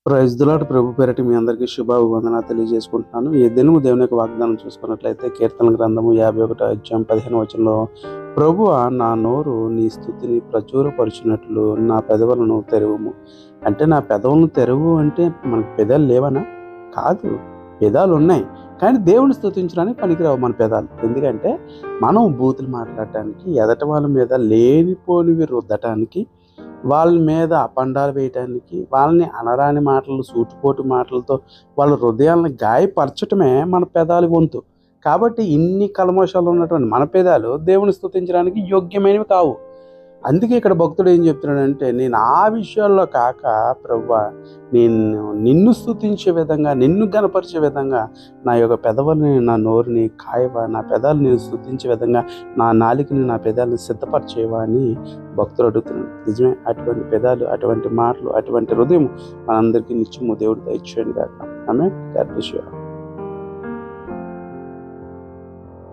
Praise the Lord. ప్రభు పేరటి మీ అందరికీ శుభాభివందనాలు తెలియజేసుకుంటున్నాను. ఈ దినము దేవుని యొక్క వాగ్దానం చూసుకున్నట్లయితే కీర్తన గ్రంథము 51 అధ్యాయం 15 వచనంలో, ప్రభువా నా నోరు నీ స్తుతిని ప్రచురపరుచినట్లు నా పెదవులను తెరువుము. అంటే నా పెదవులను తెరువు అంటే మనకు పెదాలు లేవనా? కాదు, పెదాలు ఉన్నాయి, కానీ దేవుని స్తుతించడానికి పనికిరావు మన పెదాలు. ఎందుకంటే మనం బూతులు మాట్లాడటానికి, ఎదట వాళ్ళ మీద లేనిపోనివి రుద్దటానికి, వాళ్ళ మీద అపండాలు వేయటానికి, వాళ్ళని అనరాని మాటలు, సూటిపోటు మాటలతో వాళ్ళ హృదయాలను గాయపరచటమే మన పెదాల వంతు. కాబట్టి ఇన్ని కల్మషాలు ఉన్నటువంటి మన పెదాలు దేవుని స్తుతించడానికి యోగ్యమైనవి కావు. అందుకే ఇక్కడ భక్తుడు ఏం చెప్తున్నాడంటే, నేను ఆ విషయాల్లో కాక ప్రభువా, నిన్ను స్తుతించే విధంగా, నిన్ను గనపరిచే విధంగా నా యొక్క పెదవుల్ని, నా నోరుని కాయవా, నా పెదాలు నేను స్తుతించే విధంగా నా నాలుకని, నా పెదాలను సిద్ధపరిచేవా అని భక్తుడు అడుగుతున్నాడు. నిజమే, అటువంటి పెదాలు, అటువంటి మాటలు, అటువంటి హృదయం మనందరికీ నిత్యము దేవుడు దయచేయండి గాక. ఆమేన్. God bless you.